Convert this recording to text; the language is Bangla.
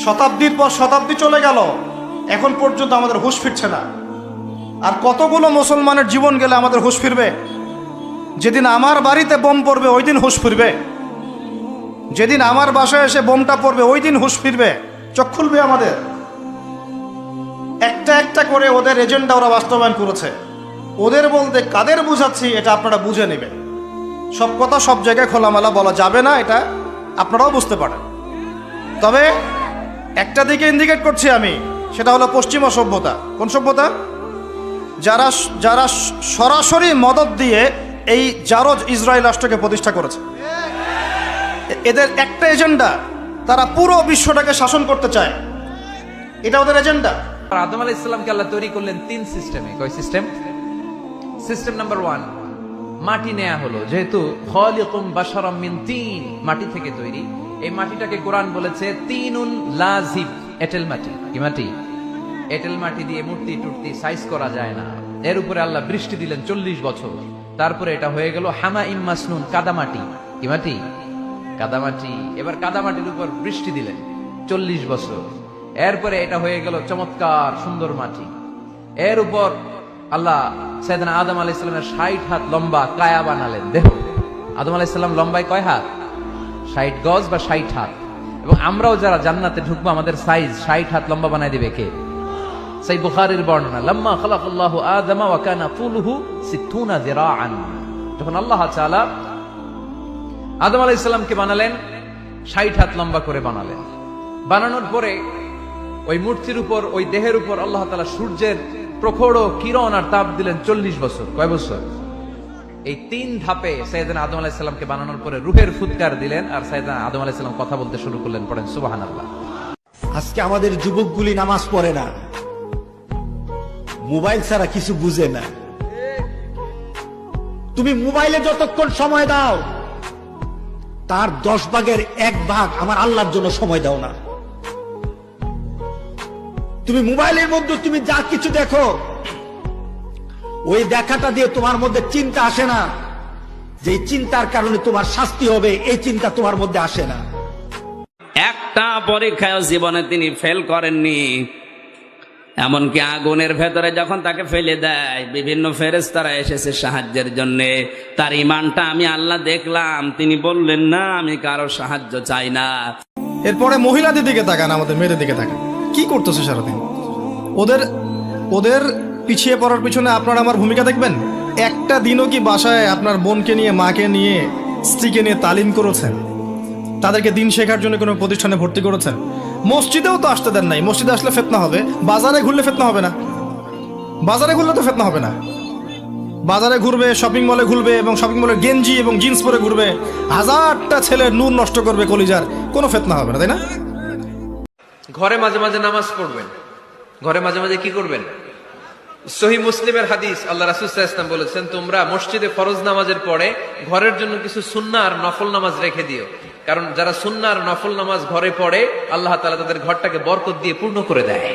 শতাব্দীর পর শতাব্দী চলে গেল, এখন পর্যন্ত আমাদের হুঁশ ফিরছে না। আর কতগুলো মুসলমানের জীবন গেলে আমাদের হুঁশ ফিরবে? যেদিন আমার বাড়িতে বোম পড়বে ওই দিন হুঁশ ফিরবে, যেদিন আমার বাসায় এসে বোমটা পড়বে ওই দিন হুঁশ ফিরবে, চোখ খুলবে আমাদের। একটা একটা করে ওদের এজেন্ডা ওরা বাস্তবায়ন করেছে। ওদের বলতে কাদের বুঝাচ্ছি এটা আপনারা বুঝে নেবেন। সব কথা সব জায়গায় খোলামেলা বলা যাবে না, এটা আপনারাও বুঝতে পারেন। তবে একটা দিকে ইন্ডিকেট করছি আমি, সেটা হলো পশ্চিমা সভ্যতা। কোন সভ্যতা? যারা যারা সরাসরি মদদ দিয়ে এই জারজ ইসরায়েল রাষ্ট্রকে প্রতিষ্ঠা করেছে। এদের একটা এজেন্ডা, তারা পুরো বিশ্বটাকে শাসন করতে চায়, এটা ওদের এজেন্ডা। আদম আলাইহিস সালামকে আল্লাহ তৈরি করলেন তিন সিস্টেমে। কয় সিস্টেম? সিস্টেম নাম্বার 1, মাটি নেয়া হলো। যেহেতু খালিকুম বাশারাম মিন তিন, মাটি থেকে তৈরি, এই মাটিটাকে কোরআন বলেছে তিনুন লাজিব, এঁটেল মাটি। কি মাটি? এঁটেল মাটি দিয়ে মূর্তি টুর্তি সাইজ করা যায় না। এর উপরে আল্লাহ বৃষ্টি দিলেন 40 বছর, তারপরে এটা হয়ে গেল হামাইম মাসনুন, কাদামাটি। কি মাটি? কাদামাটি। এবার কাদামাটির উপর বৃষ্টি দিলেন 40 বছর, এরপরে এটা হয়ে গেল চমৎকার সুন্দর মাটি। এর উপর আল্লাহ সাইয়েদনা আদম আলাইহিস সালামের 60 হাত লম্বা কায়া বানালেন। দেখো আদম আলাইহিস সালাম লম্বায় কয় হাত? 60 গজ বা 60 হাত। এবং আমরাও যারা জান্নাতে ঢুকবো আমাদের সাইজ 60 হাত লম্বা বানায় দিবে কে? সেই বুখারীর বর্ণনা, লাম্মা খালাকাল্লাহু আদম ওয়া কানা তুলুহু 60 যিরাআন। যখন আল্লাহ তাআলা আদম আলাইহিস সালামকে বানালেন 60 হাত লম্বা করে বানালেন। বানানোর পরে ওই মূর্তির উপর, ওই দেহের উপর আল্লাহ তাআলা সূর্যের প্রখর কিরণ আর তাপ দিলেন 40 বছর। কয় বছর? এই 3 ধাপে সাইয়েদনা আদম আলাইহিস সালামকে বানানোর পরে রূহের ফুৎকার দিলেন, আর সাইয়েদনা আদম আলাইহিস সালাম কথা বলতে শুরু করলেন। পড়েন সুবহানাল্লাহ। আজকে আমাদের যুবকগুলি নামাজ পড়ে না, মোবাইল ছাড়া কিছু বুঝে না। তুমি মোবাইলে যতক্ষণ সময় দাও তার 10 ভাগের 1 ভাগ আমার আল্লাহর জন্য সময় দাও না। তুমি মোবাইলের মধ্যে তুমি যা কিছু দেখো, ওই দেখাটা দিয়ে তোমার মধ্যে চিন্তা আসে না, যে চিন্তার কারণে তোমার শাস্তি হবে, এই চিন্তা তোমার মধ্যে আসে না। একটা পরীক্ষায় জীবনে তিনি ফেল করেননি। এমনকি আগুনের ভেতরে যখন তাকে ফেলে দেয়, বিভিন্ন ফেরেশতারা এসেছে সাহায্যের জন্য। তার ঈমানটা আমি আল্লাহ দেখলাম, তিনি বললেন না আমি কারো সাহায্য চাই না। এরপরে মহিলাদের দিকে তাকান, আমাদের মেয়েদের দিকে তাকান, কি করতেছে সারাদিন? ওদের ওদের পিছিয়ে পড়ার পিছনে আপনার আমার ভূমিকা দেখবেন। একটা দিনও কি বাসায় আপনার বোনকে নিয়ে, মাকে নিয়ে, স্ত্রীকে নিয়ে তালিম করেছেন? তাদেরকে দিন শেখার জন্য কোনো প্রতিষ্ঠানে ভর্তি করেছেন? মসজিদেও তো আসতে দেন নাই। মসজিদে আসলে ফিতনা হবে, বাজারে ঘুরলে ফিতনা হবে না? বাজারে ঘুরলে তো ফিতনা হবে না। বাজারে ঘুরবে, শপিং মলে ঘুরবে, এবং শপিং মলে গেঞ্জি এবং জিন্স পরে ঘুরবে, হাজারটা ছেলের নূর নষ্ট করবে কলিজার, কোনো ফিতনা হবে না, তাই না? ঘরে মাঝে মাঝে নামাজ পড়বেন। ঘরে মাঝে মাঝে কি করবেন? সহিহ মুসলিমের হাদিস, আল্লাহ রাসূল সাল্লাল্লাহু আলাইহি ওয়াসাল্লাম বলেছেন, তোমরা মসজিদে ফরজ নামাজের পরে ঘরের জন্য কিছু সুন্নাহ আর নফল নামাজ রেখে দিও। কারণ যারা সুন্নাহ আর নফল নামাজ ঘরে পড়ে, আল্লাহ তাআলা তাদের ঘরটাকে বরকত দিয়ে পূর্ণ করে দেয়।